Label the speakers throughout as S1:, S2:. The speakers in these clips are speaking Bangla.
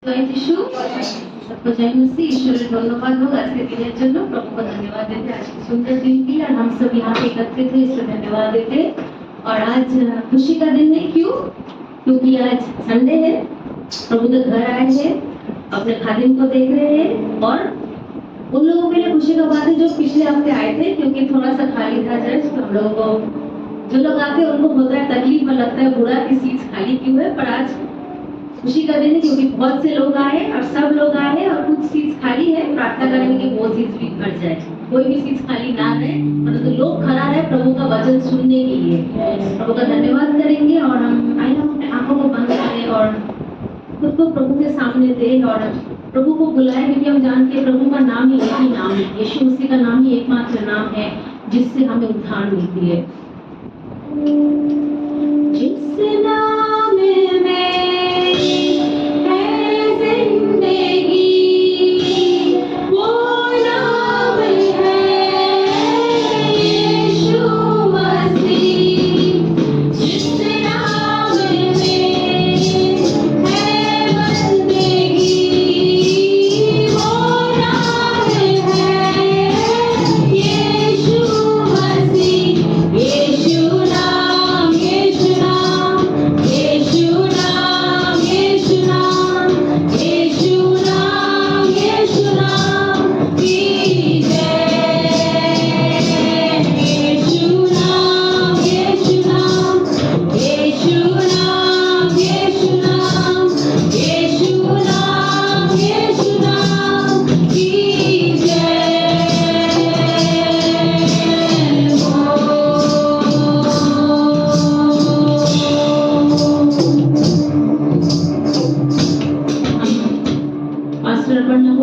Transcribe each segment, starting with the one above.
S1: জয় যিশু, सबको जय मसीह। ईश्वर धन्यवाद हो आज के दिन जন্য प्रभु को धन्यवाद देते आज की सुंदर दिन के लिए। हम सब यहाँ पे एकत्रित हुए इसलिए धन्यवाद देते। और आज खुशी का दिन है। क्यों? क्योंकि आज संडे है, प्रभु के घर आए हैं, अपने खादिम को देख रहे हैं। और उन लोगों के लिए खुशी का बात है जो पिछले हफ्ते आए थे, क्योंकि थोड़ा सा खाली था चर्च। तो हम लोगों को जो लोग आते हैं उनको होता है तकलीफ में, लगता है बुरा की सीट खाली क्यों है। पर आज खुशी का दिन है क्योंकि बहुत से लोग आए और सब लोग आए और कुछ सीट खाली है। प्रार्थना करेंगे कि वो सीट भी भर जाए, कोई भी सीट खाली ना रहे, मतलब तो लोग खड़ा रहे प्रभु का वचन सुनने के लिए। प्रभु का धन्यवाद करेंगे और हम आए, हम अपने आंखों को बंद करें और खुद को प्रभु के सामने दें और प्रभु को बुलाएं, क्योंकि हम जानते हैं प्रभु का नाम ही एक ही नाम है, यीशु मसीह का नाम ही एकमात्र नाम है जिससे हमें उद्धार मिलती है। जिस नाम में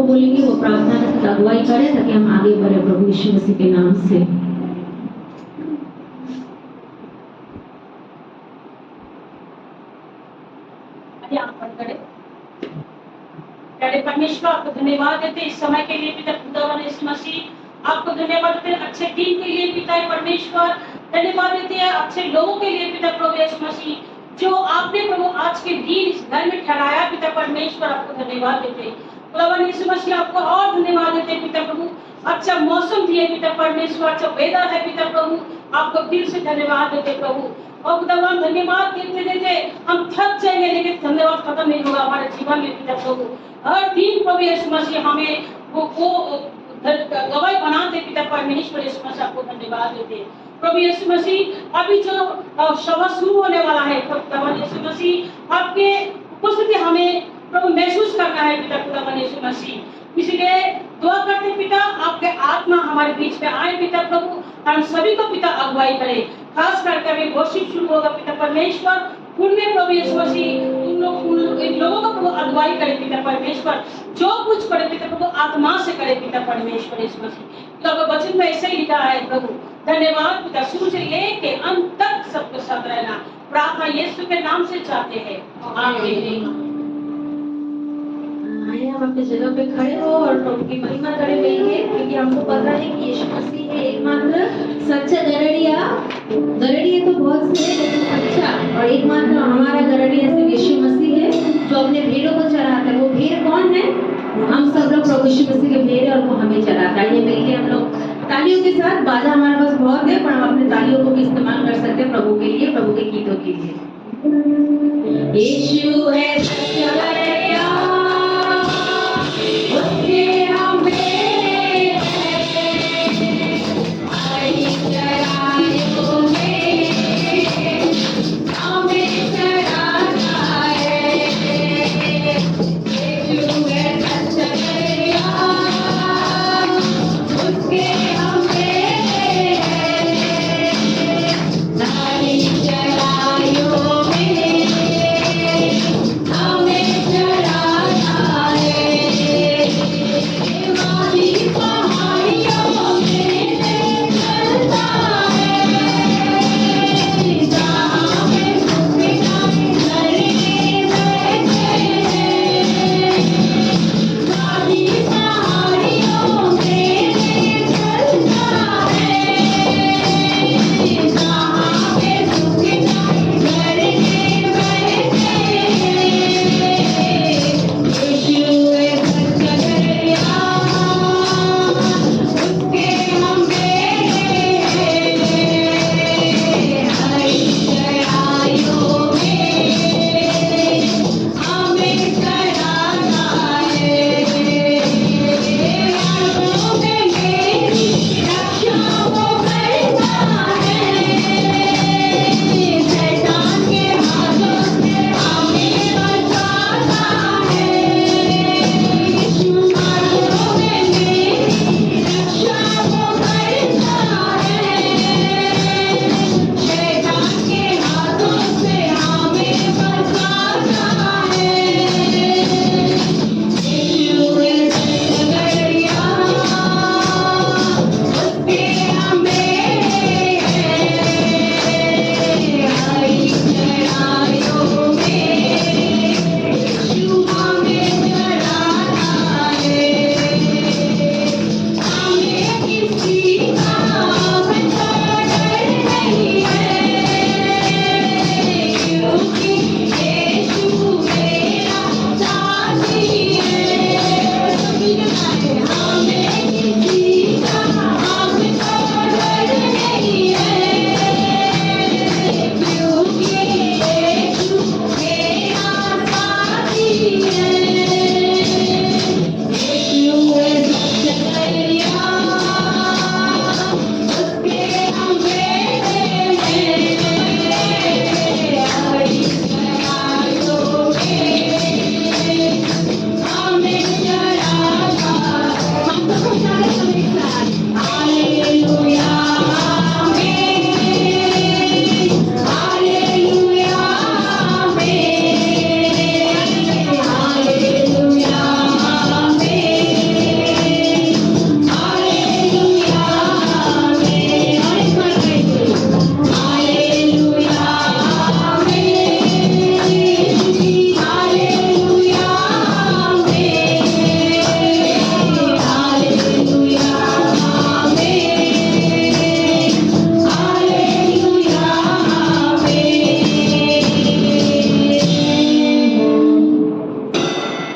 S1: बोलेंगे, वो प्रार्थना के साथ अगुवाई करें ताकि हम आगे बढ़े प्रभु यीशु मसीह के नाम से।
S2: प्यारे परमेश्वर, आपको धन्यवाद देते इस समय के लिए पिता खुदावन यीशु मसीह। आपको धन्यवाद देते अच्छे दिन के लिए पिता परमेश्वर। धन्यवाद देते हैं अच्छे लोगों के लिए पिता प्रभु यीशु मसीह, जो आपने प्रभु आज के दिन इस घर में ठहराया पिता परमेश्वर। आपको धन्यवाद देते खुदावन यीशु मसीह, आपको और धन्यवाद देते पिता प्रभु। अच्छा मौसम दिए पिता परमेश्वर, अच्छा वेदर है पिता प्रभु, आपको दिल से धन्यवाद देते प्रभु। और खुदावन धन्यवाद देते देते हम थक जाएंगे, लेकिन धन्यवाद खत्म नहीं होगा हमारे जीवन में पिता प्रभु। हर दिन प्रभु यीशु मसीह हमें वो गवाही बनाते पिता परमेश्वर यीशु मसीह। आपको धन्यवाद देते प्रभु यीशु मसीह। अभी जो सभा शुरू होने वाला है प्रभु यीशु मसीह, आपके उपस्थिति हमें प्रभु महसूस करना है पिता खुदावन यीशु मसीह। इसलिए दुआ करते पिता, आपके आत्मा हमारे बीच में आए पिता प्रभु, हम सभी को पिता अगुवाई करे। खास करके अभी वर्शिप शुरू होगा पिता परमेश्वर, उनमें प्रभु यीशु मसीह इन लोगों को प्रभु अगुवाई करे पिता परमेश्वर। जो कुछ करे पिता प्रभु आत्मा से करे पिता परमेश्वर यीशु मसीह। तो वचन में ऐसे ही लिखा है प्रभु। धन्यवाद पिता, शुरू से लेके अंत तक सबके साथ रहना। प्रार्थना यीशु के नाम से चाहते हैं, आमीन।
S1: हम अपने जगह पे खड़े हो और प्रभु की महिमा करें मिलके, क्योंकि हमको पता है कि यीशु मसीह है एकमात्र सच्चा गरड़िया। गरड़िया तो बहुत से हैं, लेकिन सच्चा और एकमात्र हमारा गरड़िया सिर्फ यीशु मसीह है, जो अपने भेड़ों को चराता है। वो भेड़ कौन है? हम सब लोग प्रभु यीशु मसीह के भेड़ है और वो हमें चराता है। ये मिलके हम लोग तालियों के साथ, बाजा हमारे पास बहुत है पर हम अपने तालियों को भी इस्तेमाल कर सकते हैं प्रभु के लिए, प्रभु के गीतों के लिए। यीशु है सच्चा गरड़िया,
S3: Amen.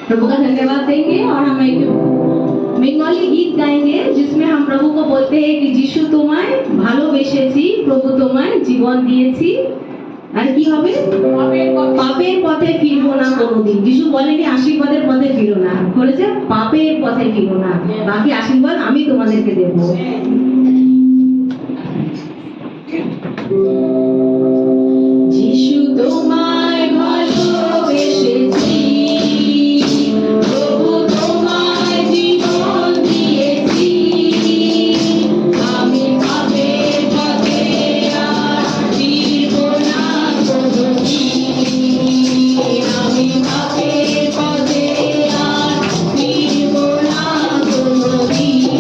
S1: प्रभु का धन्यवाद देंगे और हम एक बंगाली गीत गाएंगे जिसमें हम प्रभु को बोलते हैं कि যিশু তোমায় ভালোবেসেছি, প্রভু তোমায় জীবন দিয়েছি, আর কি হবে? পাপের পথে ফিরবো না কোনোদিন। যিশু বলেনি আশীর্বাদের পথে ফিরো না, বলেছে পাপের পথে ফিরো না, বাকি আশীর্বাদ আমি তোমাদেরকে দেবো। যিশু তোমায় ভালোবেসেছি, প্রভু তোমায় জীবন দিয়েছি, আমি পাপের পথে আর ফিরবো না কোনোদিন, আমি পাপের পথে আর ফিরবো না কোনোদিন।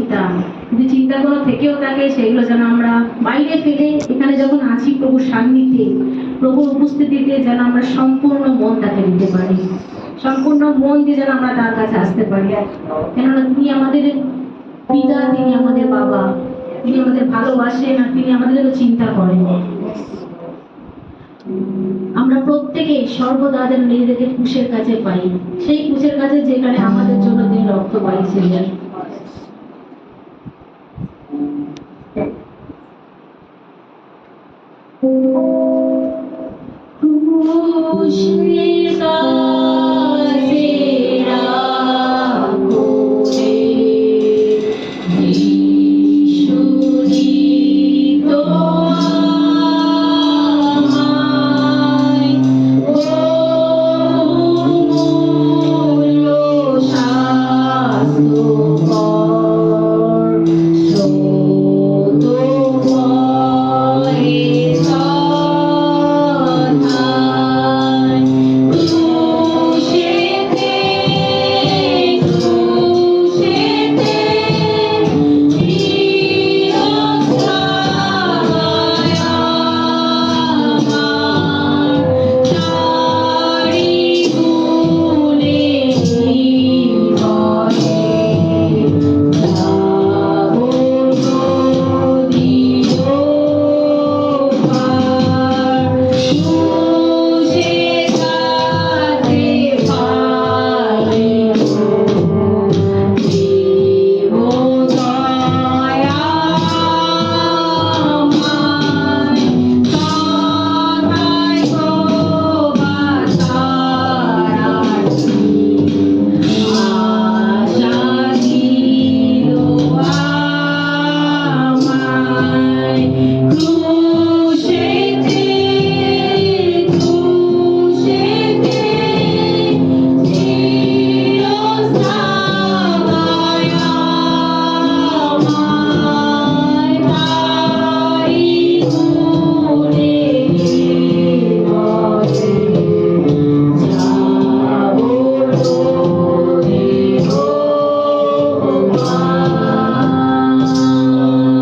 S1: চিন্তা, যদি চিন্তা কোনো থেকেও থাকে সেগুলো যেন আমরা বাইরে ফেলে এখানে যখন আছি প্রভুর সান্নিধ্যে, প্রভুর উপস্থিতিতে যেন আমরা সম্পূর্ণ মন তাকে দিতে পারি, সম্পূর্ণ মন দিয়ে যেন আমরা তার কাছে আসতে পারি। কেননা তিনি আমাদের পিতা, তিনি আমাদের বাবা, তিনি আমাদের ভালোবাসেন আর তিনি আমাদের জন্য চিন্তা করেন। আমরা প্রত্যেকে সর্বদা যেন নিজেদেরকে ক্রুশের কাছে পাই, সেই ক্রুশের কাছে যেখানে আমাদের জন্য তিনি রক্ত পাইছিলেন। ক্রুশের কাছে রাখো রে যিশুরি তোমায়, অমূল্য শাস্ত্রকর শ্রোতময় কথায়, ক্রুশেতে চিরস্থায় আমার, তারি গুণে নির্ভরে যাব নদীর পার, ক্রুশের কাছে পাইব দেবদয়া আমায়, কথায় প্রভাতারাটি আশা দিল আমায়, ক্রুশেতে চিরস্থায়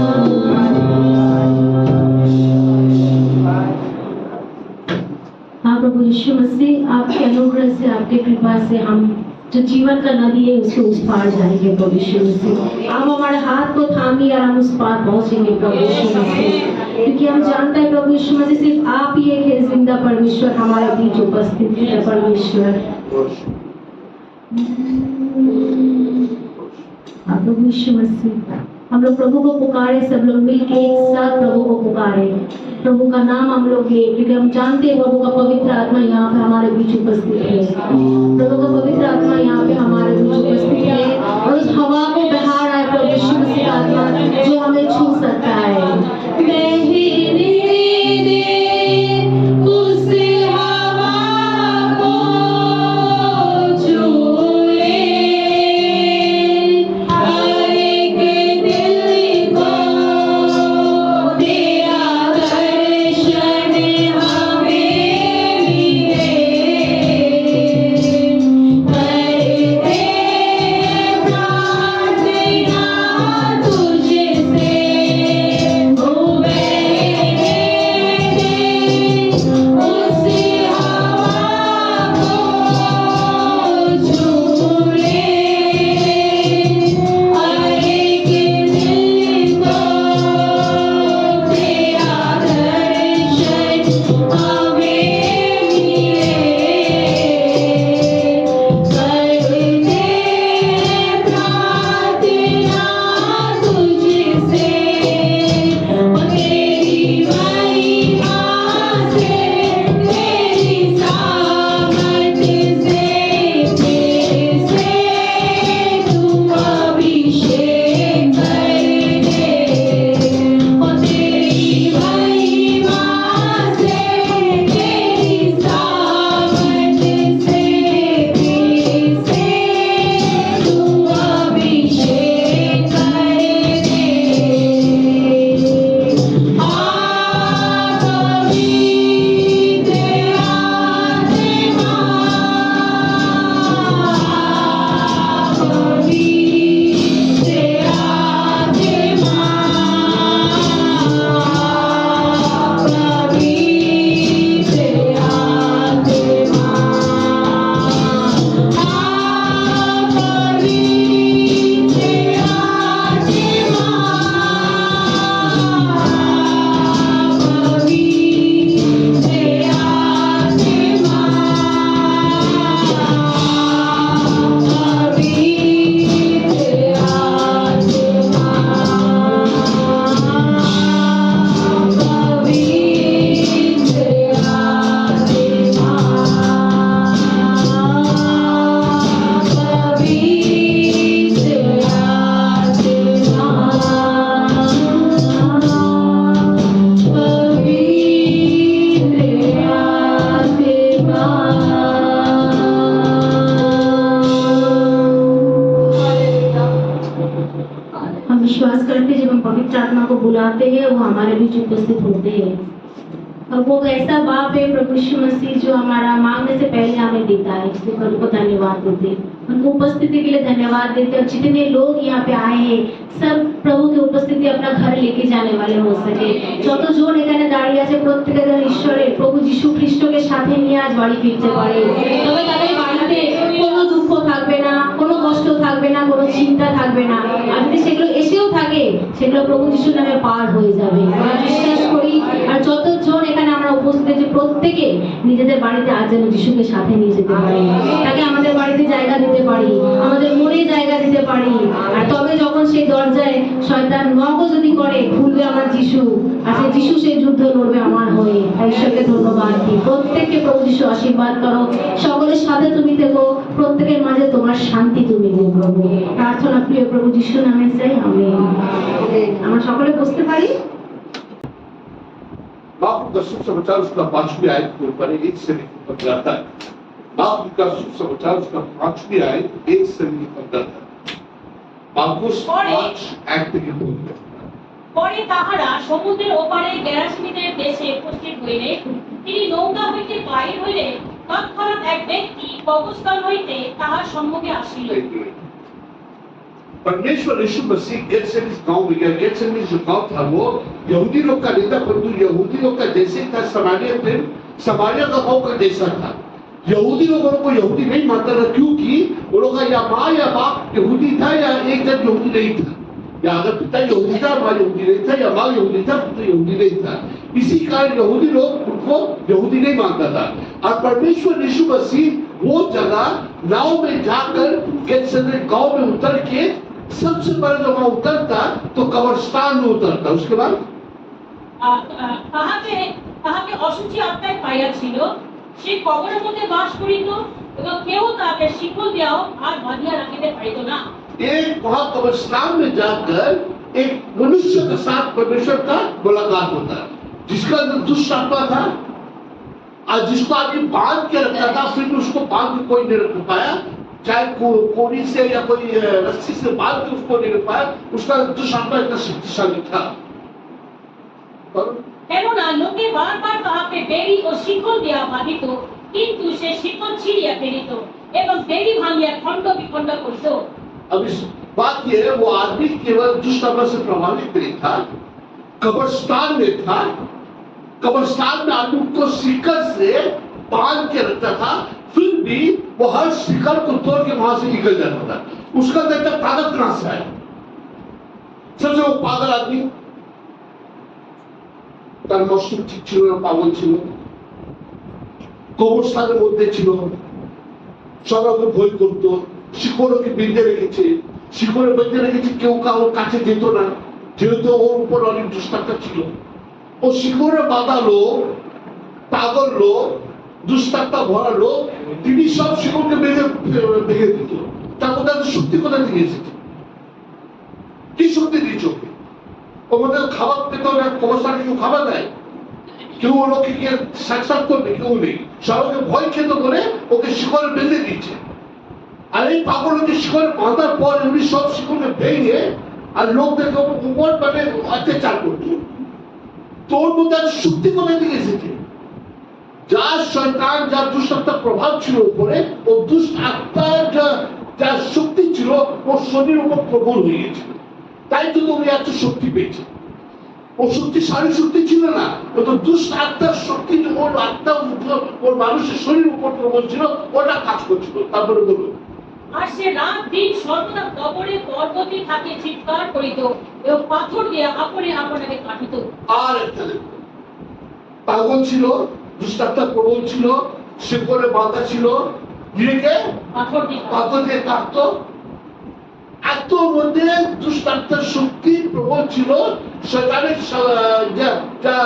S1: আমায়, তারি গুণে নির্ভরে যাব নদীর পার। हाँ प्रभु यीशु मसीह, आपके अनुग्रह से, आपके कृपा से हम जो जीवन का नदी है उसको उस पार जाएंगे प्रभु यीशु मसीह। आप हमारे हाथ को थामिए और हम उस पार पहुंचेंगे प्रभु यीशु मसीह, क्योंकि हम जानते हैं प्रभु यीशु मसीह सिर्फ आप ही एक है जिंदा परमेश्वर, हमारे बीच उपस्थित है परमेश्वर। हाँ प्रभु यीशु मसीह, हम लोग प्रभु को पुकारे, सब लोग मिलके एक साथ प्रभु को पुकारे, प्रभु का नाम हम लोग ले, क्योंकि हम जानते हैं प्रभु का पवित्र आत्मा यहाँ पे हमारे बीच उपस्थित है। प्रभु का पवित्र आत्मा यहाँ पे हमारे बीच उपस्थित है और उस हवा को बहा रहा है प्रभु यीशु मसीह का आत्मा, जो हमें छू सकता है। बहने दे उस हवा को, छू ले हर एक दिल को, तेरा दर्शन हमें मिले, बुलाते हैं वो हमारे बीच उपस्थित होते हैं। और वो ऐसा बाप है प्रभु यीशु मसीह जो हमारा मांगने से पहले हमें देता है, इसलिए प्रभु को धन्यवाद देते हैं, उनको उपस्थिति के लिए धन्यवाद देते हैं। और जितने लोग यहाँ पे आए हैं सब प्रभु की उपस्थिति अपना घर लेके जाने वाले हो सके। যতজন এখানে দাঁড়িয়ে আছে প্রত্যেকজন ঈশ্বরের প্রভু যীশু খ্রিস্টকে সাথে নিয়ে আজ বাড়ি ফিরতে পারে। তবে তাদের বাড়িতে কোনো দুঃখ থাকবে না, কোনো কষ্ট থাকবে না, কোনো চিন্তা থাকবে না। আর যদি সেগুলো এসেও থাকে সেগুলো প্রভু যিশুর নামে পার হয়ে যাবে, আমরা বিশ্বাস করি। আর যতজন এখানে আমরা উপস্থিত আছি প্রত্যেকে নিজেদের বাড়িতে আজ যেন যিশুকে সাথে নিয়ে যেতে পারি, তাকে আমাদের বাড়িতে জায়গা দিতে পারি, আমাদের মনে জায়গা দিতে পারি। আর তবে যখন সেই দরজায় শয়তান নক যদি করে খুলবে আমার যিশু, আর সেই যিশু সেই যুদ্ধ লড়বে আমার হয়ে। তাই ঈশ্বরকে ধন্যবাদ দিই। প্রত্যেককে প্রভু যিশু আশীর্বাদ করো, সকলের সাথে তুমি থেকো, প্রত্যেকের মাঝে তোমার শান্তি তুমি দিও প্রভু। প্রার্থনা প্রিয় প্রভু যিশু নামে চাই, আমেন। আমরা সকলে বসতে পারি।
S3: मार्क का शुभ समाचार उसका 5वीं आयत के ऊपर 1 से लेकर 15 तक। मार्क का शुभ समाचार उसका 5वीं आयत 1 से लेकर 15 तक। मार्कुस 5:1 থেকে 15।
S2: পরে তাহারা সমুদ্রের ওপারে গেরাসেনীদের দেশে উপস্থিত হইলে তিনি নৌকা হইতে বাহির হইলে তৎক্ষণাৎ এক ব্যক্তি কবরস্থান হইতে তাহার সম্মুখে আসিল।
S3: परमेश्वर यीशु मसीह गेतसेमनी गांव में गया। गेतसेमनी जो गांव था वो यहूदी लोग का नहीं था, परंतु यहूदी लोग का जैसे था समारिया का गांव का जैसा था। यहूदी लोगों को यहूदी नहीं मानता था, क्योंकि वो लोग का या माँ या बाप यहूदी था या एक जन यहूदी नहीं था, या अगर पिता यहूदी था माँ यहूदी नहीं था, या माँ यहूदी था पुत्र यहूदी नहीं था। इसी कारण यहूदी लोग उनको यहूदी नहीं मानता था। और परमेश्वर यीशु मसीह वो जगह नाव में जाकर गेतसेमनी गांव में उतर के सबसे पहले जब वहां उतरता तो कब्रिस्तान में उतरता। उसके बाद
S2: তাহাকে অশুচি আত্মায় পাইয়াছিল, সে কবরের মধ্যে বাস করিত এবং কেউ তাকে শিকল দিয়াও আর বাঁধিয়া রাখিতে পারিত না।
S3: एक वहां कब्रिस्तान में जाकर एक मनुष्य के साथ परमेश्वर का मुलाकात होता है, जिसका अंदर दुष्ट आत्मा था और जिसको आदमी बांध के रखता था, फिर भी उसको बांध के कोई नहीं रख पाया, चाहे कोड़ी से या कोई रस्सी से बांध के उसको नहीं रख पाया। उसका दुष्ट आत्मा इतना शक्तिशाली था।
S2: কেননা লোকে বারবার তাহাকে বেড়ি ও শিকল দিয়া বাঁধিত, কিন্তু সে শিকল ছিঁড়িয়া ফেলিত এবং বেড়ি ভাঙিয়া খণ্ড বিখণ্ড করিত।
S3: अब इस बात ये है, वो आदमी केवल दुष्ट आत्मा से प्रभावित नहीं था, कब्रिस्तान में था। कब्रिस्तान में आदमी को शिकल से बांध के रखता था, फिर भी वो हर शिकल को तोड़ के वहां से निकल जाता था। उसका देखता ताकत कहां से आया? सबसे वो पागल आदमी, তার মস্তক ঠিক ছিল না, পাগল ছিল, কবরস্থানের মধ্যে ছিল, সবাইকে ভয় করতো, শিকড়কে বেঁধে রেখেছে, শিকড়ে বেঁধে রেখেছে, কেউ কারোর কাছে যেত না, যেহেতু ওর উপর অনেক দুষ্টাত্মা ছিল। ও শিকড়ে বাঁধা লোক, পাগল লোক, দুষ্টাত্মা ভরা লোক, তিনি সব শিকড়কে ভেঙে দিত। তার মধ্যে শক্তি কোথা থেকে এসেছে? কি শক্তি দিয়েছে ওকে? ওদের খাবার পেতে হবে, কবরস্থানে কেউ খাবার দেয়, কেউ ওকে সাক্ষাৎ করবে, কেউ নেই, সবাইকে ভয় খেত করে ওকে শিকড়ে বেঁধে দিচ্ছে। আর এই পাগলকে শিকড়ে বাঁধার পর উনি সব শিকড়কে ভেঙে আর লোকদেরকে উপর মানে অত্যাচার করতো। তোর মধ্যে শক্তি কোথা থেকে এসেছে? যার শয়তান, যার দুষ্টাত্মার প্রভাব ছিল উপরে, ও দুষ্ট আত্মার যা শক্তি ছিল ওর শরীর উপর প্রবল হয়ে গেছিল। তাই তো উনি এত শক্তি পেয়েছে। ও শক্তিশালী শক্তি ছিল না, ও তো দুষ্ট আত্মার শক্তি, ওর আত্মা ওর মানুষের শরীর উপর প্রবল ছিল, ওটা কাজ করছিল। তারপরে বলুন,
S2: আর সে রাত দিন সর্বদা কবরে পর্বতে থাকে চিৎকার করিত এবং পাথর দিয়ে আপনে আপনাকে কাটিত।
S3: আর একটা দেখুন, পাগল ছিল, দুষ্টাত্মা প্রবল ছিল, শিকড়ে বাঁধা ছিল, নিজেকে পাথর দিয়ে কাটতো। এত মধ্যে দুষ্টাত্মার শক্তি প্রবল ছিল, শয়তানের যা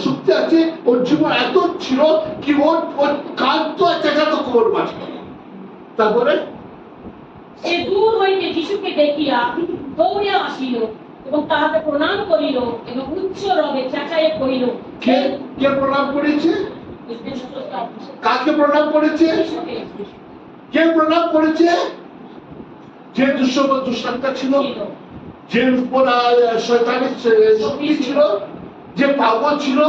S3: শক্তি আছে ওর জীবন এত ছিল কি ওর কাঁদতো, চেঁচাতো কবর মাঝে। তারপরে
S2: সে দূর হইতে যিশুকে দেখিয়া দৌড়িয়া আসিল এবং তাহাকে প্রণাম করিল এবং উচ্চ রবে চেঁচাইয়া কহিল।
S3: কে প্রণাম করেছে? কাকে প্রণাম করেছে? কে প্রণাম করেছে? যে দুষ্টাত্মা ছিল। যে উপর শয়তানের শক্তি ছিল, যে পাগল ছিল,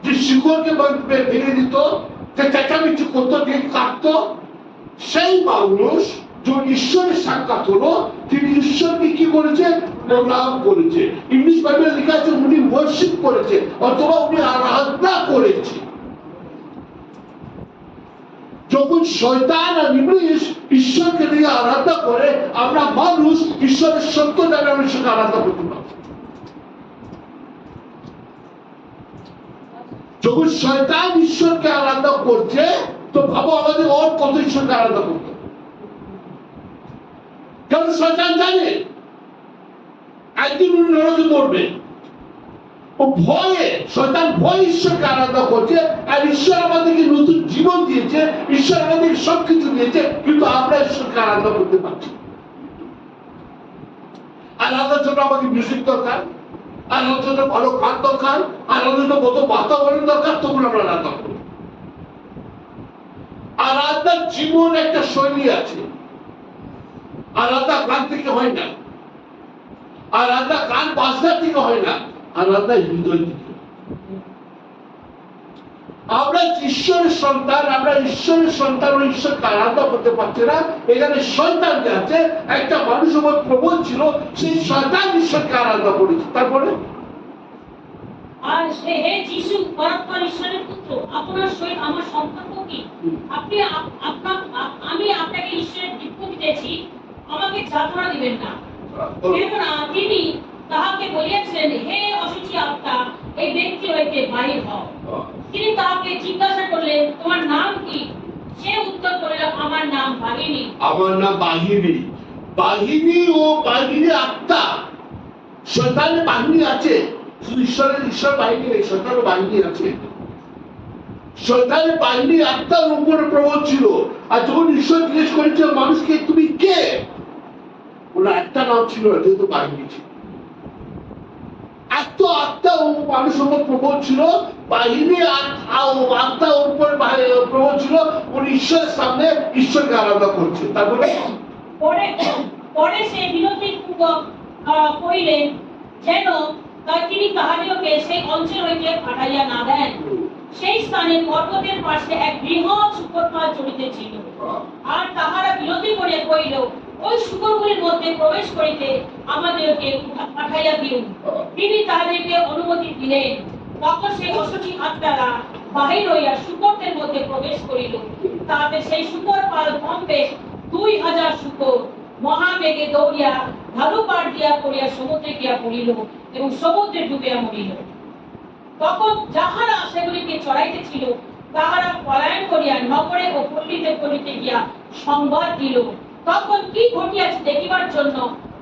S3: যে শিকড়কে ভেঙে দিত, যে চেঁচামেচি করতো, যে কাঁদতো, সেই মানুষ যখন ঈশ্বরের সাক্ষাৎ হলো, তিনি ঈশ্বরকে কি করেছে? প্রণাম করেছে। ইংলিশ বাইবেলে লেখা আছে উনি ওয়ার্শিপ করেছে অথবা উনি আরাধনা করেছে। যখন শয়তান আর ইবলিস ঈশ্বরকে নিয়ে আরাধনা করে, আমরা মানুষ ঈশ্বরের সত্য জানে আমরা ঈশ্বরকে আরাধনা করতে পারি। যখন শয়তান ঈশ্বরকে আরাধনা করছে, তো ভাবো আমাদের ওর কত ঈশ্বরকে আরাধনা করতে। কারণ শয়তান জানে একদিন উনি নরকে মরবে। ও ভয়ে, শয়তান ভয়ে ঈশ্বরকে আরাধনা করছে। আর ঈশ্বর আমাদেরকে নতুন জীবন দিয়েছে, ঈশ্বর আমাদেরকে সবকিছু দিয়েছে, কিন্তু আমরা ঈশ্বরকে আরাধনা করতে পারছি। আরাধনার জন্য আমাকে মিউজিক দরকার, আরাধনার জন্য ভালো গান দরকার, আরাধনার জন্য কত বাতাবরণ দরকার, তখন আমরা আরাধনা করি। আরাধনার জীবন একটা শৈলী আছে। আরাধনা গান থেকে হয় না, আরাধনা গান বাজনা থেকে হয় না, আরাধনা হৃদয় থেকে। আমরা ঈশ্বরের সন্তান, আমরা ঈশ্বরের সন্তান ও ঈশ্বরকে আরাধনা করতে পারছি না। এখানে শয়তান যে আছে, একটা মানুষ আমার প্রবল ছিল, সেই শয়তান ঈশ্বরকে আরাধনা করেছে। তারপরে
S2: আর হে যিশু, পরাৎপর ঈশ্বরের পুত্র, আপনার সহিত আমার সম্পর্ক কি? আমি আপনাকে ঈশ্বরের দীপ্ত দিতেছি, আমাকে যাতনা দিবেন না। কেননা তিনি তাহাকে বলিয়াছিলেন, হে অশুচি আত্মা, এই ব্যক্তি হইতে বাহির হও। তিনি তাহাকে জিজ্ঞাসা করলেন, তোমার নাম কি? সে উত্তর করিল, আমার নাম বাহিনী।
S3: আমার নাম বাহিনী। বাহিনী ও বাহিনী আত্মা। শয়তানের বাহিনী আছে, শুধু ঈশ্বর বাহিনী নেই, শয়তানের বাহিনী আছে। শয়তানের বাহিনী আত্মার উপরে প্রবল ছিল। আর যখন ঈশ্বর জিজ্ঞেস করেছে মানুষকে তুমি কে, ওনার একটা নাম ছিল, যেহেতু বাহিনী ছিল। এত আত্মা ও মানুষের উপর প্রবল ছিল, বাহিনী আত্মা ওর উপরে প্রবল ছিল। উনি ঈশ্বরের সামনে ঈশ্বরকে আরাধনা করছে। তারপরে
S2: পরে সে বিনতিপূর্বক কহিলেন যেন তিনি তাহাদিগকে সেই অঞ্চল হইতে পাঠাইয়া না দেন। সেই স্থানে পর্বতের পাশে এক বৃহৎ শূকরপাল চলিতেছিল। আর তাহারা বিনতি করিয়া কহিল, ওই শূকরগুলির মধ্যে প্রবেশ করিতে আমাদেরকে পাঠাইয়া দিন। তিনি তাহাদেরকে অনুমতি দিলেন। তখন সেই অশুচি আত্মারা বাহির হইয়া শূকরদের মধ্যে প্রবেশ করিল। তাহাতে সেই শূকরপাল কমবে 2000 শূকর মহাবেগে দৌড়িয়া ঢালু পাড় দিয়া করিয়া সমুদ্রে গিয়া পড়িল এবং সমুদ্রে ডুবিয়া মরিল। তখন যাহারা সেগুলিকে চড়াইতেছিল তাহারা পলায়ন করিয়া নগরে ও পল্লীতে গিয়া সংবাদ দিল। তখন কি ঘটিয়াছে দেখিবার জন্য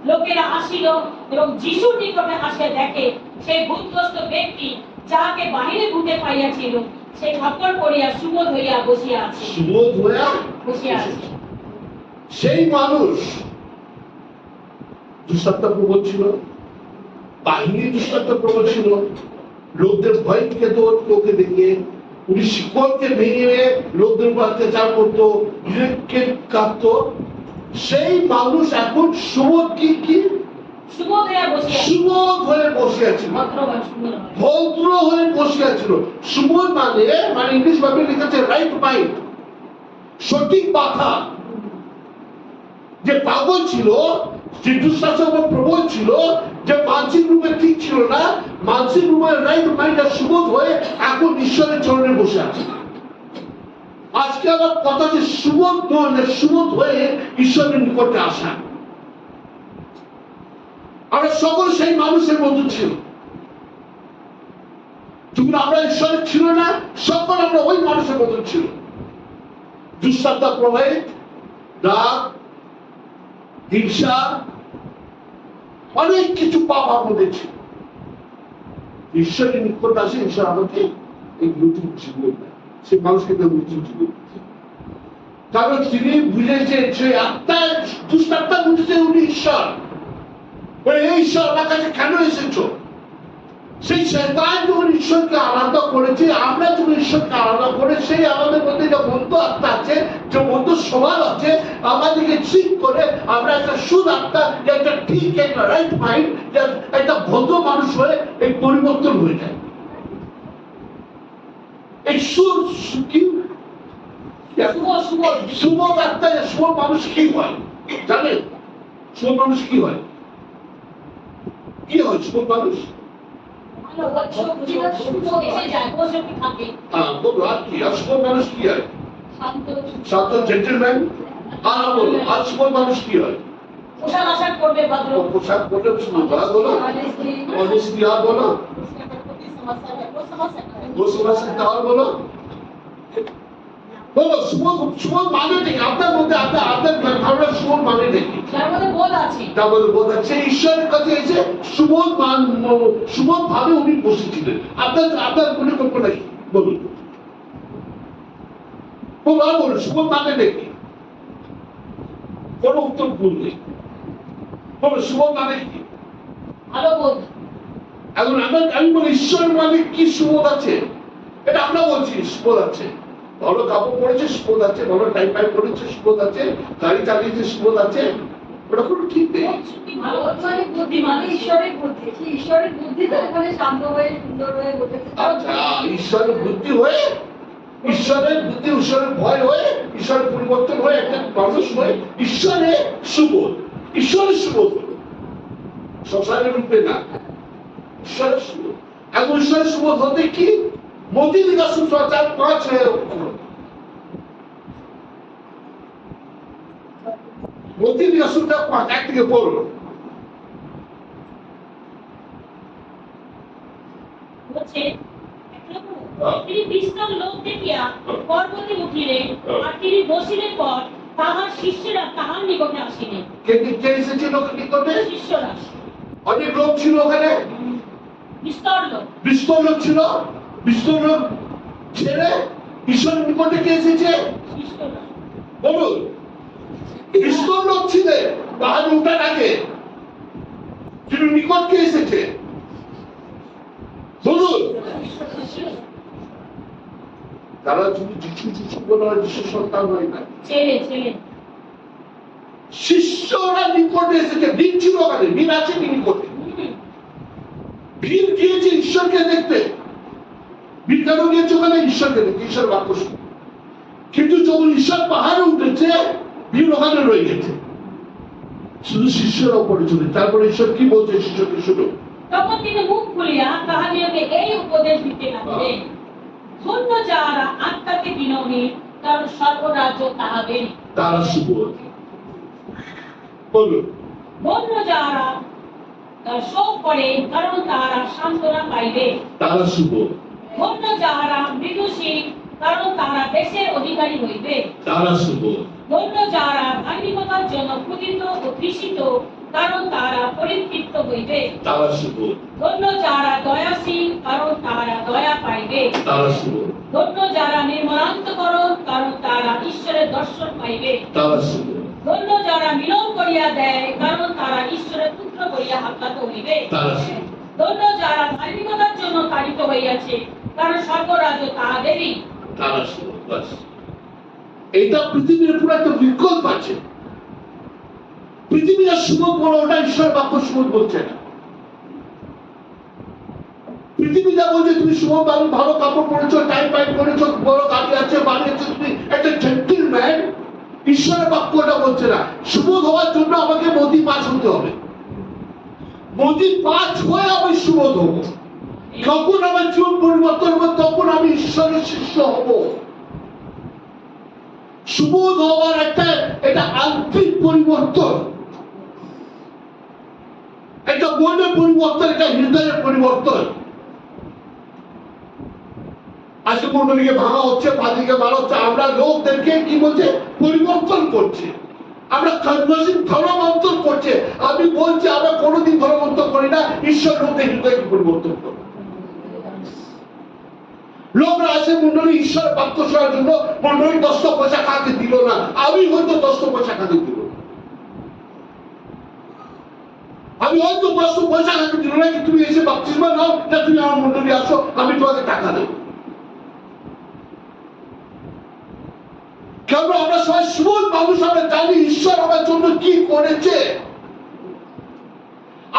S2: লোকেরা আসিল এবং যিশুর নিকটে আসিয়া দেখে সেই ভূতগ্রস্ত ব্যক্তি যাহাকে বাহিরে ভূতে পাইয়াছিল, সে ঠাকুর করিয়া সুবোধ হইয়া বসিয়া আছে।
S3: সুবোধ হইয়া
S2: বসিয়া আছে।
S3: সেই মানুষ দুষ্টাত্মা প্রবল ছিল, বাহিনী দুষ্টাত্মা প্রবল ছিল, লোকদের ভয় পেত ওকে দেখে। উনি শিকড়কে ভেঙে লোকদের উপর অত্যাচার করতো, কাঁদত। সেই মানুষ এখন সুবোধ কি
S2: সুবোধ
S3: হয়ে বসে আছিল, ভদ্র হয়ে বসে আছিল। সুবোধ মানে ইংলিশ ভাবে লিখেছে রাইট মাইন্ড, সঠিক মাথা। যে পাগল ছিল, যে দুঃশাসন প্রবল ছিল, যে মানসিক রূপে ঠিক ছিল না, মানসিক রূপে রাইট মাইন্ড আর সুবোধ হয়ে এখন ঈশ্বরের চরণে বসে আছে। আজকে আমার কথা যে সুবোধ হয়ে ঈশ্বরের নিকটে আসা। আমরা সকল সেই মানুষের মধ্যে ছিল। যখন আমরা ঈশ্বরের ছিল না, সকল আমরা ওই মানুষের মধ্যে ছিল। দুঃসাধ্য প্রবাহিত, রাগ, হিংসা, অনেক কিছু পাপ আমাদের ছিল। ঈশ্বরের নিকট আসে, ঈশ্বর আমাকে এই নতুন জীবন দেয়, সে মানুষকে নতুন জীবন। কারণ তিনি বুঝেছেন, সে আত্মা, দুষ্টাত্মা বুঝেছে উনি ঈশ্বর। এই ঈশ্বর আমার কাছে কেন এসেছো? সেই শয়তান যখন ঈশ্বরকে আলাদা করেছে, আমরা যখন ঈশ্বরকে আলাদা করে, সেই আমাদের মধ্যে যে বন্ধু আত্মা আছে, যে বন্ধু স্বভাব আছে, আমাদেরকে ঠিক করে আমরা একটা সুদ আত্মা, একটা ঠিক, একটা রাইট মাইন্ড, একটা ভদ্র মানুষ হয়ে এই পরিবর্তন হয়ে যায়। এই শুভ আত্মা, শুভ মানুষ কি হয় জানেন? শুভ মানুষ কি হয়? কি হয় শুভ মানুষ? শুভ মানুষ কি হয়? শান্ত, জেন্টলম্যান। আর বলো, আর শুভ মানুষ কি হয়?
S2: পোশাক করবে, ভদ্র
S3: পোশাক পরবে, বলো অনেস্টি। আর বলো বলো বলো শুভ মানে দেখি আপনার মধ্যে, আপনার ধারণা শুভ মানে দেখি বোধ আছে। ঈশ্বরের কাছে এসে শুভ ভাবে উনি বসেছিলেন। আপনার পরিকল্পনা কি বলুন? বলুন শুভ মানে দেখি। কোন উত্তর ভুল নেই। বলুন শুভ মানে কি?
S2: ভালো বোধ।
S3: এখন আমি বলি ঈশ্বর মানে কি সুবোধ আছে? এটা আমরা বলছি সুবোধ আছে। ভালো কাপড় পরেছে সুবোধ আছে, ভালো টাইম পাই করেছে সুবোধ আছে, গাড়ি চালিয়েছে সুবোধ আছে, ওটা কোনো ঠিক নেই।
S1: ঈশ্বরের বুদ্ধি তো ওখানে শান্ত হয়ে সুন্দর হয়ে বসেছে।
S3: আচ্ছা, ঈশ্বরের বুদ্ধি হয়ে, ঈশ্বরের বুদ্ধি, ঈশ্বরের ভয় হয়ে, ঈশ্বরের পরিবর্তন হয়ে একটা মানুষ হয়ে ঈশ্বরের সুবোধ, ঈশ্বরের সুবোধ হলো সংসারের রূপে না, ঈশ্বরের সুবোধ। এখন ঈশ্বরের সুবোধ হতে কি? মোদী নিকাশন 4-5 মোদী নিকাশনটা 1 থেকে পড়লো।
S2: তিনি বিস্তর লোক দেখিয়া পর্বতে উঠিলেন, আর তিনি বসিলেন পর তাহার শিষ্যরা তাহার নিকটে আসিলেন।
S3: কে এসেছিল নিকটে?
S2: শিষ্যরা।
S3: অনেক লোক ছিল ওখানে,
S2: বিস্তর
S3: লোক ছিল। বিস্তর লোক ছেড়ে ঈশ্বরের নিকটে কে এসেছে?
S2: শিষ্যরা।
S3: বলুন, বিস্তর লোক ছিলেন পাহাড়ে উঠার আগে, কিন্তু নিকট কে এসেছে? বলুন, তারা যদি যিশু বলা হয়, যিশু সন্তান হয় না,
S2: ছেলে
S3: শিষ্যরা নিকটে এসেছে। ভিড় ছিল ওখানে, ভিড় আছে নিকটে, ভিড় গিয়েছে ঈশ্বরকে দেখতে। ভিড় কেন গিয়েছে ওখানে? ঈশ্বরকে দেখতে, ঈশ্বর বাক্য শুনে। কিন্তু যখন ঈশ্বর পাহাড়ে উঠেছে, ভিড় ওখানে রয়ে গেছে, শুধু শিষ্যরা উপরে চলে। তারপরে ঈশ্বর কি বলছে শিষ্যকে? শুনো।
S2: তখন তিনি মুখ খুলিয়া তাহাদিগকে এই উপদেশ দিতে লাগিলেন, ধন্য যাহারা আত্মাতে বিনয়ী, কারণ স্বর্গরাজ্য তাহাদের।
S3: তারা সুবোধ। বলুন,
S2: ধন্য যাহারা শোক করে, কারণ তাহারা সান্ত্বনা পাইবে।
S3: তারা সুবোধ।
S2: ধন্য যাহারা মৃদুশীল, কারণ তাহারা দেশের অধিকারী হইবে।
S3: তারা সুবোধ।
S2: ধন্য যাহারা ধার্মিকতার জন্য ক্ষুধিত ও তৃষিত, কারণ তাহারা পরিতৃপ্ত হইবে।
S3: তারা সুবোধ।
S2: ধন্য যাহারা দয়াশীল, কারণ তাহারা দয়া পাইবে।
S3: তারা সুবোধ।
S2: ধন্য যাহারা নির্মলান্তকরণ, কারণ তাহারা ঈশ্বরের দর্শন পাইবে।
S3: তারা সুবোধ।
S2: ধন্য যাহারা মিলন করিয়া দেয়, কারণ তাহারা ঈশ্বরের পুত্র বলিয়া আখ্যাত হইবে।
S3: তারা সুবোধ।
S2: ধন্য যাহারা ধার্মিকতার জন্য তাড়িত হইয়াছে, কারণ স্বর্গরাজ্য তাহাদেরই।
S3: তারা সুবোধ। বাস, এইটা পৃথিবীর পুরো একটা বিকল্প আছে। পৃথিবীর সুবোধ বলো, ওটা ঈশ্বর বাক্য সুবোধ বলছে না। পৃথিবী যা বলছে তুমি সুবোধ, ভালো কাপড় পরেছো, টাইম পাইম করেছো, বড় গাড়ি আছে, বাড়ি আছে, তুমি একটা জেন্টলম্যান, ঈশ্বরের বাক্য ওটা বলছে না। সুবোধ হওয়ার জন্য আমাকে মোদি 5 হতে হবে। মোদি 5 হয়ে আমি সুবোধ হব। যখন আমার জীবন পরিবর্তন হবে, তখন আমি ঈশ্বরের শিষ্য হব। সুবোধ হওয়ার এটা আন্তরিক পরিবর্তন, একটা মনের পরিবর্তন, একটা হৃদয়ের পরিবর্তন। আজকে মন্ডলীকে ভাঙা হচ্ছে, পাদিকে মারা হচ্ছে, আমরা লোকদেরকে কি বলছে? পরিবর্তন করছে। আমরা কনভার্সন, ধর্মান্তর করছে। আমি বলছি আমরা কোনোদিন ধর্মান্তর করি না, ঈশ্বর লোকদের হৃদয়কে পরিবর্তন করে। লোকরা আসে মন্ডলী ঈশ্বরের বাক্য শোনার জন্য, মন্ডলী 10 পয়সা খাতে দিল না, আমি হয়তো 10 পয়সা খাতে দিব। আমি হয়তো বস্তু পয়সা রাখতে দিল না, তুমি এসে বাপ্তিস্মা নাও, না তুমি আমার মন্ডলী আসো, আমি তোমাকে টাকা দেবো। কেন আমরা সবাই সুবোধ মানুষ, আমরা জানি ঈশ্বর আমার জন্য কি করেছে।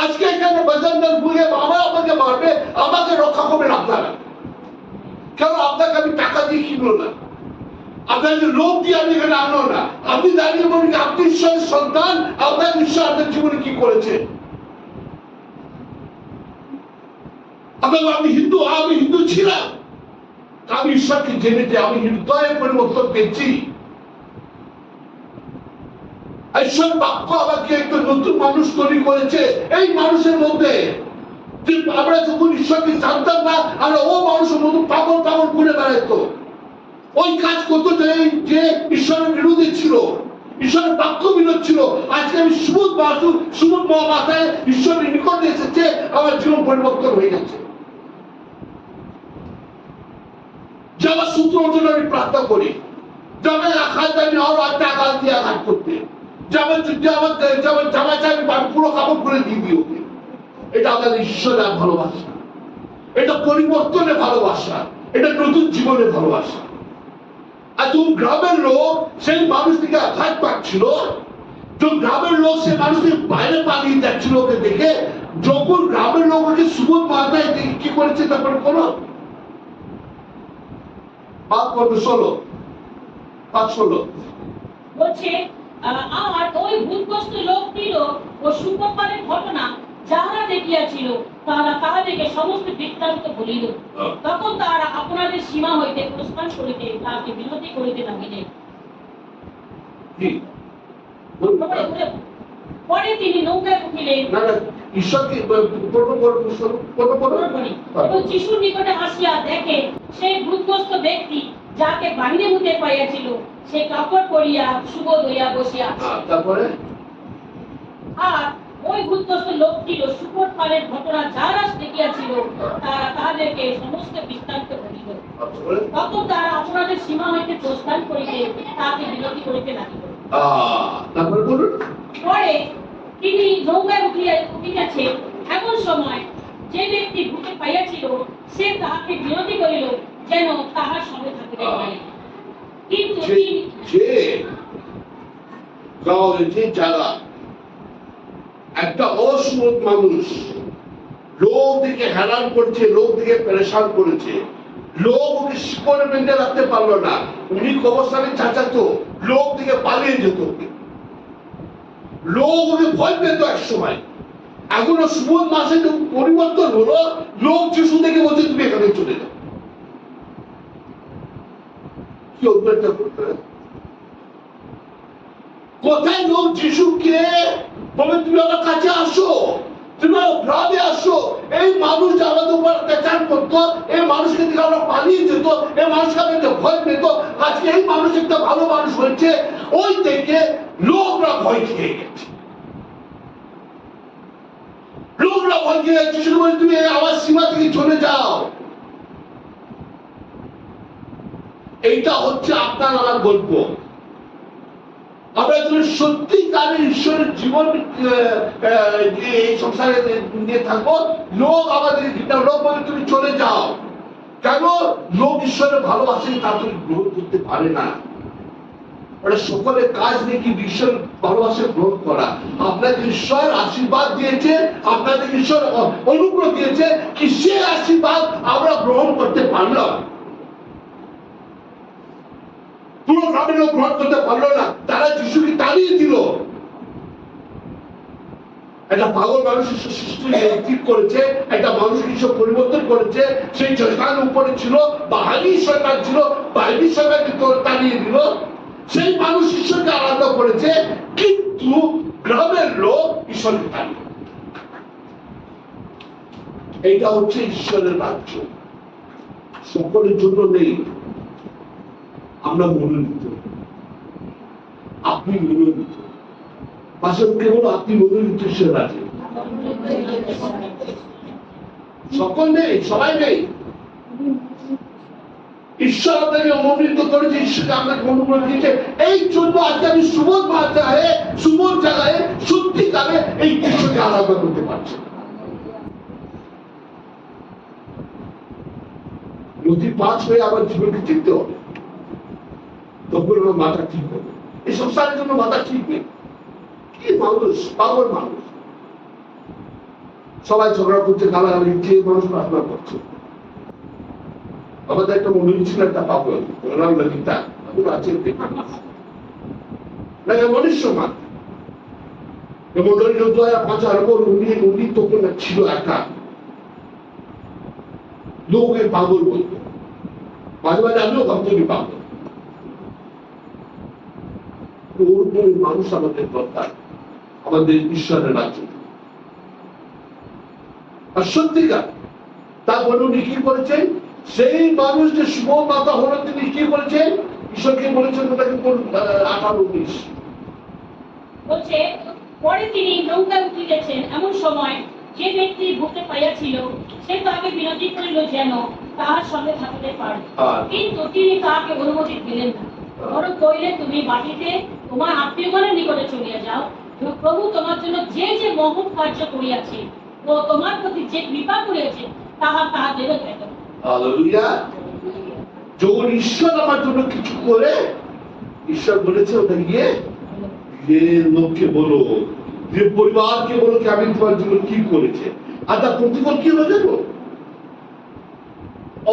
S3: আজকে এখানে বাজানদার ভুলে বাবা আমাকে মারবে, আমাকে রক্ষা করবেন আপনারা। কেন আপনাকে আমি টাকা দিয়ে কিনলো না, আপনাকে লোক দিয়ে আমি এখানে আনলো না। আপনি দাঁড়িয়ে বলেন আপনি ঈশ্বরের সন্তান, আপনার ঈশ্বর আপনার জীবনে কি করেছে। আমি হিন্দু ছিলাম, আমি ঈশ্বরকে জেনেছি, আমি হৃদয়ের পরিবর্তন পেয়েছি। ঈশ্বর বাক্য আমাকে একটা নতুন মানুষ তৈরি করেছে। এই মানুষের মধ্যে আমরা যখন ঈশ্বরকে জানতাম না, আমরা ও মানুষের মতো পাগল পাগল ঘুরে বেড়াইতো, ওই কাজ করতো যে ঈশ্বরের বিরোধী ছিল, ঈশ্বরের বাক্য বিরোধ ছিল। আজকে আমি সুবোধ মাথায় ঈশ্বরের নিকটে এসেছে, আমার জীবন পরিবর্তন হয়ে গেছে। যে আমার সূত্র জন্য আমি প্রার্থনা করি, যে আমার আঘাত আমি আরো একটা আঘাত দিয়ে আঘাত করতে, পুরো কাপড় করে দিয়ে দিই ওকে। এটা আমাদের ঈশ্বরের ভালোবাসা, এটা পরিবর্তনের ভালোবাসা, এটা নতুন জীবনের ভালোবাসা। আর যখন গ্রামের লোক সেই মানুষ থেকে আঘাত পাচ্ছিল, যখন গ্রামের লোক সেই মানুষ থেকে বাইরে পালিয়ে যাচ্ছিল ওকে দেখে, যখন গ্রামের লোক ওকে সুবোধ মাথায় দেখে কি করেছে তারপরে করো পাপ করবে 16
S2: বলছে আর ওই ভূতগ্রস্ত লোকটির ও সুকোপালের ঘটনা যাহারা দেখিয়াছিল তারা তাহাদেরকে সমস্ত বৃত্তান্ত বলিল। তখন তারা আপনাদের সীমা হইতে প্রস্থান করিতে তাহাকে বিরতি করিতে লাগিলেন। পরে তিনি নৌকায় উঠিলেন
S3: ঈশ্বরকে
S2: এবং যিশুর নিকটে আসিয়া দেখে সেই ভূতগ্রস্ত ব্যক্তি যাকে বাহিরে হইতে পাইয়াছিল, সে কাপড় পরিয়া সুবোধ হইয়া বসিয়া আছে।
S3: তারপরে
S2: আর ওই ভূতগ্রস্ত লোকটির সুবোধ পালের ঘটনা যারা দেখিয়াছিল তারা তাহাদেরকে সমস্ত বৃত্তান্ত বলিল। তখন তারা আপনাদের সীমা হইতে প্রস্থান করিতে তাহাকে বিরতি করিতে লাগিল।
S3: তারপরে বলুন,
S2: পরে তিনি নৌকায় উঠিয়াছে, এমন সময় যে ব্যক্তি ভূতে পাইয়াছিল সে তাহাকে বিরতি করিল যেন তাহার সঙ্গে থাকিতে পারে। কিন্তু
S3: যে যারা একটা অসুবোধ মানুষ লোক দিকে হেরান করছে, লোক দিকে পেরেশান করেছে, লোক ওকে শিকড়ে বেঁধে রাখতে পারলো না, উনি কবরস্থানে চাচাতো, লোক দিকে পালিয়ে যেত, লোক ওকে ভয় পেত এক সময়। এখনো সুবোধ মাসে পরিবর্তন হলো, লোক যিশু থেকে বলছে তুমি এখানে চলে যাও। কি অভ্যাসটা করতে কোথায় লোক যিশুকে বলে তুমি আমার কাছে আসো, তুমি আমার গ্রামে আসো। এই মানুষ আমাদের উপর অত্যাচার করতো, এই মানুষকে থেকে আমরা পালিয়ে যেত, এই মানুষকে আমাদের ভয় পেত, আজকে এই মানুষ একটা ভালো মানুষ হয়েছে, ওই থেকে লোকরা ভয় খেয়ে গেছে। লোকরা ভয় খেয়ে গেছে, যিশু বলে তুমি আমার সীমা থেকে চলে যাও। এইটা হচ্ছে আপনার আমার গল্প। আমরা যদি সত্যিকারের ঈশ্বরের জীবন এই সংসারে নিয়ে থাকবো, লোক আমাদের লোক বলে তুমি চলে যাও। কেন? লোক ঈশ্বরের ভালোবাসে তাদের গ্রহণ করতে পারে না। ওটা সকলের কাজ নাকি ঈশ্বর ভালোবাসা গ্রহণ করা। আপনাকে ঈশ্বর আশীর্বাদ দিয়েছে, আপনাদের ঈশ্বর অনুগ্রহ দিয়েছে, কি সে আশীর্বাদ আমরা গ্রহণ করতে পারলাম? পুরো গ্রামের লোক গ্রহণ করতে পারলো না, তারা যিশুকে তাড়িয়ে দিল। একটা পাগল মানুষ ঈশ্বর সৃষ্টি ঠিক করেছে, একটা মানুষ ঈশ্বর পরিবর্তন করেছে। সেই শয়তান উপরে ছিল, বাহিনী শয়তান ছিল, বাহিনী শয়তানকে তাড়িয়ে দিল। সেই মানুষ ঈশ্বরকে আরাধনা করেছে, কিন্তু গ্রামের লোক ঈশ্বরকে তাড়িয়ে। এইটা হচ্ছে ঈশ্বরের রাজ্য, সকলের জন্য নেই। আমরা মনোনীত, আপনি মনোনীত, পাশে কেবল আপনি মনোনীত ঈশ্বর আছে। সকল নেই, সবাই নেই। ঈশ্বর আপনাকে মনোনীত করেছে, ঈশ্বরকে আপনাকে অনুগ্রহ দিয়েছে। এই জন্য আজকে আমি সুবোধ জায়গায় সত্যিকারে এই ঈশ্বরকে আলাদা করতে পারছে না। নদী পাঁচ হয়ে আবার জীবনকে চিনতে হবে, তখন ওর মাথা ঠিক হবে। এই সংসারের জন্য মাথা ঠিক নেই। কি মানুষ, পাগল মানুষ, সবাই ঝগড়া করছে, গালাগালি, যে মানুষ প্রার্থনা করছে। আমাদের একটা মন্ডলী ছিল, একটা পাগল ললিতা আছে মনুষ্য মান মন্ডলী 2005 সালের পর উনি তখন ছিল একা, লোকের পাগল বলতো, মাঝে মাঝে আমিও ভাবছি পাগল। ওর মানুষ আমাদের দরকার, আমাদের ঈশ্বরের রাজ্য। আর সত্যিকার তারপরে উনি কি করেছেন, সেই মানুষ যে শুভমাতা হলো তিনি কি করেছেন, ঈশ্বরকে বলেছেন ওটাকে 18-19
S2: বলছে, পরে তিনি নৌকায় উঠিতেছেন, এমন সময় যে ব্যক্তি ভূতে পাইয়াছিল সে তাকে বিনতি করিল যেন তাহার সঙ্গে থাকিতে পারে, কিন্তু তিনি তাহাকে অনুমতি দিলেন না, বরং কইলেন, তুমি বাটিতে তোমার আত্মীয়গণের নিকটে চলিয়া যাও, প্রভু তোমার জন্য যে যে মহৎ কার্য করিয়াছে ও তোমার প্রতি যে কৃপা করিয়াছে তাহা তাহাদেরও দেখো।
S3: হালেলুয়া। যখন ঈশ্বর আমার জন্য কিছু করে, ঈশ্বর বলেছে ওটা গিয়ে যে লোককে বলো, যে পরিবারকে বলো কি আমি তোমার জন্য কি করেছে। আর তার প্রতিফল কি হলো জানো,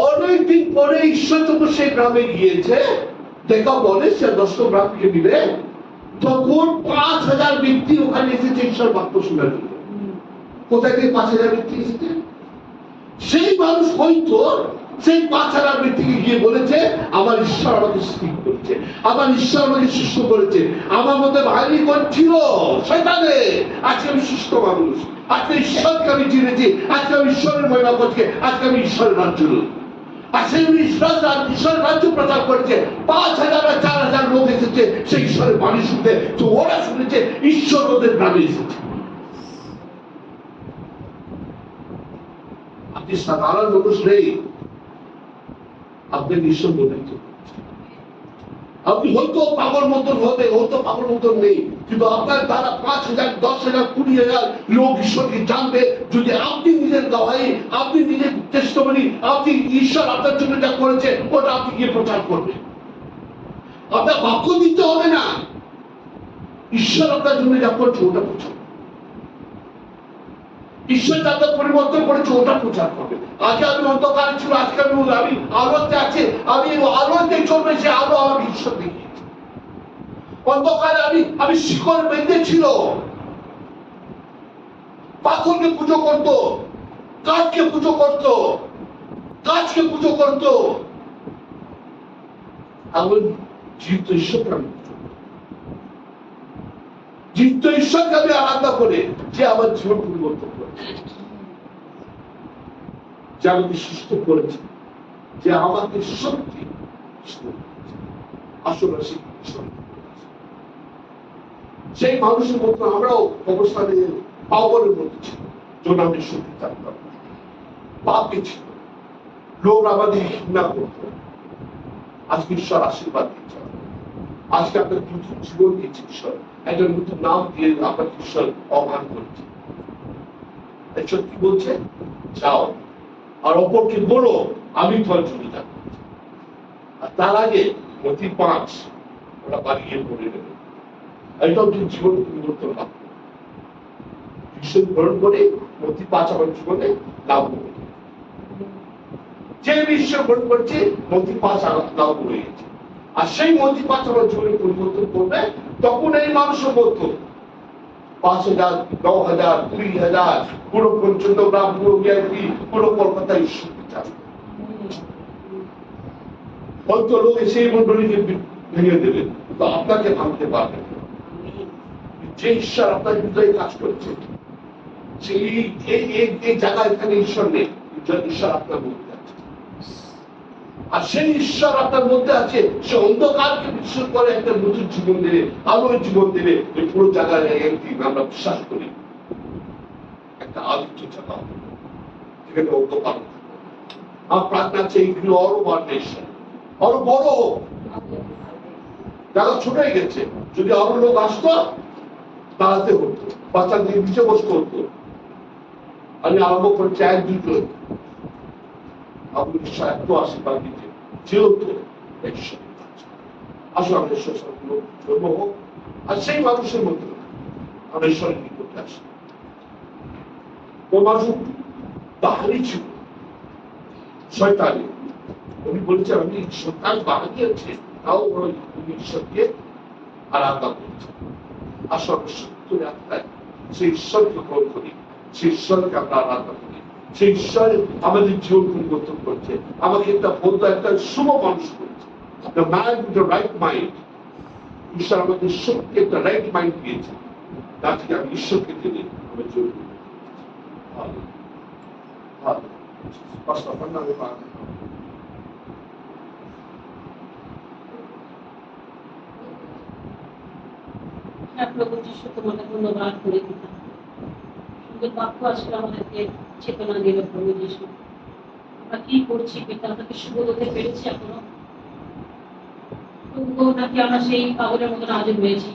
S3: অনেকদিন পরে ঈশ্বর যখন সেই গ্রামে গিয়েছে, দেখা বলে সে 10 গ্রামকে মিলে, তখন 5000 ব্যক্তি ওখানে এসেছে ঈশ্বর বাক্য শোনার জন্য। কোথায় থেকে 5000 ব্যক্তি এসেছে? সেই মানুষ হয়তো সেই 5000 ব্যক্তিকে গিয়ে বলেছে, আমার ঈশ্বর আমাকে স্থির করেছে, আমার ঈশ্বর আমাকে সুস্থ করেছে, আমার মধ্যে ভারী ছিল শয়তানে, আজকে আমি সুস্থ মানুষ, আজকে ঈশ্বরকে আমি চিনেছি, আজকে আমি ঈশ্বরের মহিমা করছি, আজকে আমি ঈশ্বরের রাজ্য। আর সেই ঈশ্বরের রাজ্য প্রচার করেছে, 5000 আর 4000 লোক এসেছে সেই ঈশ্বরের বাণী শুনতে। তো ওরা শুনেছে ঈশ্বর ওদের গ্রামে এসেছে। আপনি সাধারণ মানুষ নেই, আপনাকে ঈশ্বর বলেছে। আপনি হয়তো পাগল মতন হতে, হয়তো পাগল মতন নেই, কিন্তু আপনার দ্বারা 5000, 10,000, 20,000 লোক ঈশ্বরকে জানবে যদি আপনি নিজের গাওয়াই, আপনি নিজের টেস্টিমনি, আপনি ঈশ্বর আপনার জন্য যা করেছে ওটা আপনি গিয়ে প্রচার করবেন। আপনার বাক্য দিতে হবে না, ঈশ্বর আপনার জন্য যা করেছে ওটা প্রচার, ঈশ্বর যাদের পরিবর্তন করেছে ওটা প্রচার করবে। আগে আমি অন্ধকারে ছিল, আজকে আমি আলোতে আছি, আমি আলোতে চলবে, সে আলো আমাকে ঈশ্বর দেখিয়েছে। অন্ধকারে আমি শিকড় বেঁধে ছিল, পাথরকে পুজো করতো, কাঠকে পুজো করতো, গাছকে পুজো করতো, এমন জীবিত ঈশ্বরকে আমি জীবিত ঈশ্বরকে আমি আলাদা করে, যে আমার জীবন পরিবর্তন করেছে, যে আমাকে সুস্থ করেছে, যে আমাকে সত্যি আসলে সেই মানুষের মতো আমরাও অবস্থানে পাওয়ারের মধ্যে ছিল, যখন আমি সত্যি থাকতাম, পাপে ছিল, লোক আমাদের ঘৃণা করত। আজকে ঈশ্বর আশীর্বাদ দিচ্ছে, আজকে আপনার নতুন জীবন দিচ্ছে ঈশ্বর, একটা নতুন নাম দিয়ে আপনার ঈশ্বর আহ্বান করছে। ঈশ্বর কি বলছে, যাও আর অপরকে বলো আমি তোমার জন্য যাবো। আর তার আগে মতি 5 ওরা বাড়িয়ে পড়ে নেবে, এটা হচ্ছে জীবন পরিবর্তন লাভ করে। ঈশ্বর গ্রহণ করে মতি 5 আমার জীবনে লাভ করে, যে ঈশ্বর গ্রহণ করছে মতি 5 লাভ হয়ে গেছে। আর সেই মতি 5 আমার জীবনে পরিবর্তন করবে, তখন এই মানুষের মতো 5,000, 9,000, 20,000 পুরো চন্দ্রগ্রাম, পুরো বিআইপি, পুরো কলকাতা ঈশ্বর চাবে। হয়তো লোক সেই মন্ডলীকে ভেঙে দেবে, তো আপনাকে ভাঙতে পারবে। যে ঈশ্বর আপনার হৃদয়ে কাজ করছে, সেই এই জায়গায় এখানে ঈশ্বর নেই, ঈশ্বর আপনার মধ্যে আছে। আর সেই ঈশ্বর আপনার মধ্যে আছে, সে অন্ধকারকে বিশ্বাস করে একটা নতুন জীবন দেবে, আলোয় জীবন দেবে। এই পুরো জায়গায় একদিন আমরা বিশ্বাস করি একটা আলোচ্য জায়গা, যেখানে অন্ধকার। আমার প্রার্থনা আছে এইগুলো আরো বাড়বে, ঈশ্বর আরো বড় হোক। জায়গা ছোট হয়ে গেছে, যদি আরো লোক আসতো দাঁড়াতে হতো, বাচ্চা দিয়ে নিচে বসতে হতো। আমি আরম্ভ করেছি 1-2 জন আপনি এত আশীর্বাদ দিতে যেহেতু আসলে আমাদের ঈশ্বর জন্ম হোক, আর সেই মানুষের মধ্যে আমরা ঈশ্বরের নিকটে আসি। ও মানুষ বাহারি ছিল, শয়তানি। উনি বলেছেন আমি শয়তান বাহারি আছে, তাও উনি ঈশ্বরকে আরাধনা করছেন। আসলে সত্যি আত্মায় সেই ঈশ্বরকে গ্রহণ করি, সেই ঈশ্বরকে আমরা আরাধনা করি, সেই ঈশ্বর আমাদের জীবন পরিবর্তন করছে, আমাকে একটা বলতো একটা শুভ মানুষ করেছে। The man with the right mind, ঈশ্বর আমাকে ঈশ্বরকে একটা রাইট মাইন্ড দিয়েছে, তার থেকে আমি ঈশ্বরকে জেনে আমার জীবন ভালো ভালো পাঁচটা নামে পাওয়া।
S2: প্রভু যিশু তোমাকে ধন্যবাদ করে দিতাম, সুন্দর বাক্য আজকে আমাদেরকে চেতনা দিল। প্রভু যিশু আমরা কি করছি পিতা, আপনাকে শুভ হতে পেরেছি এখনো? প্রভু নাকি আমরা সেই পাগলের মতন আজও রয়েছি,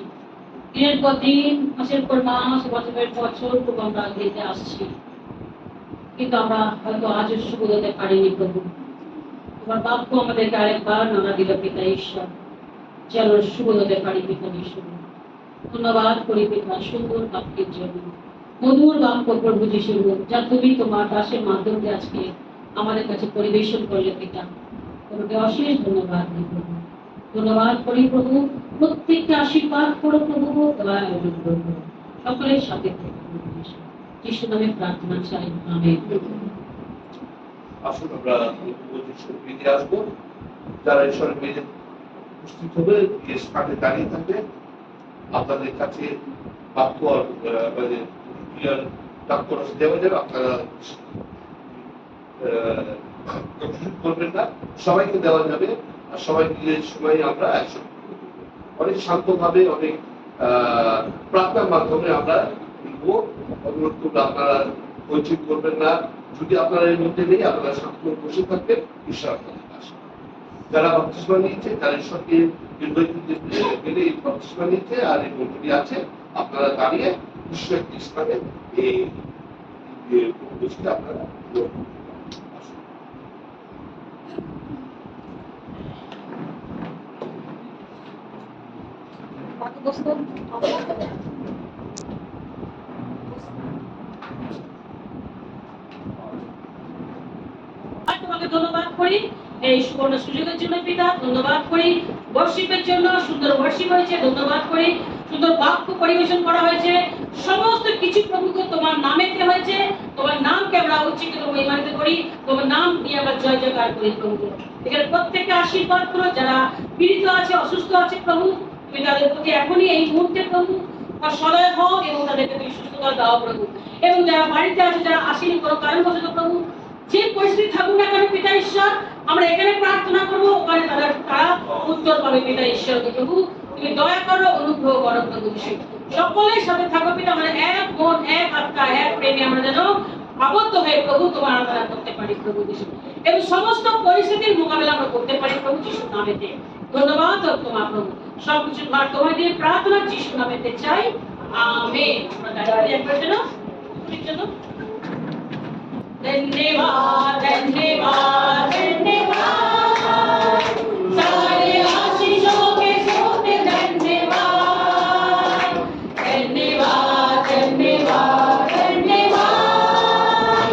S2: দিনের পর দিন, মাসের পর মাস, বছরের বছর প্রভু আমরা যেতে আসছি, কিন্তু আমরা হয়তো আজও শুভ হতে পারিনি। প্রভু তোমার বাক্য আমাদেরকে আরেকবার নাড়া দিল পিতা ঈশ্বর, যেন শুভ হতে পারি পিতা ঈশ্বর। ধন্যবাদ করি পিতা সুন্দর বাক্যের জন্য, মধুর বাক্য প্রভু যিশু, যা তুমি তোমার দাসের মাধ্যমে আজকে আমাদের কাছে পরিবেশন করলে পিতা, তোমাকে অশেষ ধন্যবাদ দিই প্রভু। ধন্যবাদ করি প্রভু, প্রত্যেককে আশীর্বাদ করো প্রভু, দয়া করো সকলের সাথে থেকে প্রভু যিশু, যিশু নামে প্রার্থনা চাই, আমেন।
S3: আসুন আমরা ফিরে আসবো, যারা ঈশ্বরের মেয়ে উপস্থিত হবে যে স্থানে দাঁড়িয়ে থাকবে, আপনাদের কাছে বাক্য দেওয়া যাবে, আপনারা করবেন না, সবাইকে দেওয়া যাবে, আর সবাই মিলে সময় আমরা একসঙ্গে অনেক শান্তভাবে অনেক প্রার্থনার মাধ্যমে আমরা লিখবো। অনুরোধ করবো আপনারা বৈচিত করবেন না, যদি আপনারা এর মধ্যে নেই আপনারা শান্ত বসে থাকবেন, ঈশ্বর আপনাদের পাশে। যারা বাপ্তিস্মা নিয়েছে, যারা ঈশ্বরকে মেনে বাপ্তিস্মা নিয়েছে আর এই মন্ত্রী আছে, আপনারা দাঁড়িয়ে ঈশ্বর ইসলামে এই আপনারা
S2: তোমাকে ধন্যবাদ করি এই সুবর্ণ সুযোগের জন্য পিতা, ধন্যবাদ করি ওয়ার্শিপের জন্য, সুন্দর ওয়ার্শিপ হয়েছে, ধন্যবাদ করি সুন্দর বাক্য পরিবেশন করা হয়েছে, সমস্ত কিছু প্রভুকে তোমার নামেতে হয়েছে, তোমার নামকে আমরা উচ্চিত মহিমান্বিত করি, তোমার নাম নিয়ে আমরা জয় জয়কার করি প্রভু। এখানে প্রত্যেককে আশীর্বাদ করো, যারা পীড়িত আছে, অসুস্থ আছে প্রভু, তুমি তাদের প্রতি এখনই এই মুহূর্তে প্রভু সদয় হও এবং তাদেরকে তুমি সুস্থতা দাও প্রভু। এবং যারা বাড়িতে আছে, যারা আসেনি কোনো কারণবশত প্রভু, যে পরিস্থিতি থাকুক না কেন পিতা ঈশ্বর, আমরা এখানে প্রার্থনা করবো, ওখানে তারা উত্তর পাবে পিতা ঈশ্বর। প্রভু তুমি দয়া করো, অনুগ্রহ করো প্রভু যিশু, সকলের সাথে থাকো পিতা, আমরা এক মন, এক আত্মা, এক প্রেমে আমরা যেন আবদ্ধ হয়ে প্রভু তোমার আরাধনা করতে পারি প্রভু যিশু, এবং সমস্ত পরিস্থিতির মোকাবেলা আমরা করতে পারি প্রভু যিশু নামেতে। ধন্যবাদ তোমার প্রভু, সবকিছু ভার তোমায় দিয়ে প্রার্থনা যিশু নামেতে চাই, আমেন। আমরা দাঁড়িয়ে একবার যেন धन्यवाद धन्यवाद धन्यवाद, सारे आशीषों के सोते धन्यवाद, धन्यवाद धन्यवाद धन्यवाद,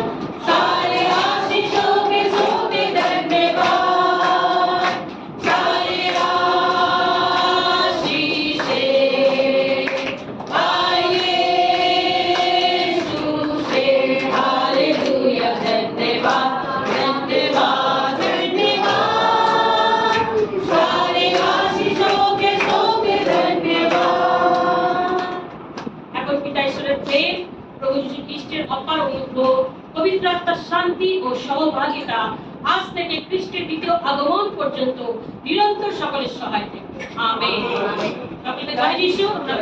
S2: सारे आशीषों के सोते धन्यवाद, सारे आशीषें आइए यीशु से, हालेलुया। धन्यवाद धन्यवाद धन्यवाद, सारे आशीषों के सोते धन्यवाद। এখন পিতা ঈশ্বরের প্রেম, প্রভু যীশু খ্রিস্টের অপার অনুগ্রহ, পবিত্র আত্মার শান্তি ও সহভাগিতা আজ থেকে খ্রিস্টের দ্বিতীয় আগমন পর্যন্ত নিরন্তর সকলের সহায় থেকে, আমেন। সকলকে জয় যিশু। আমরা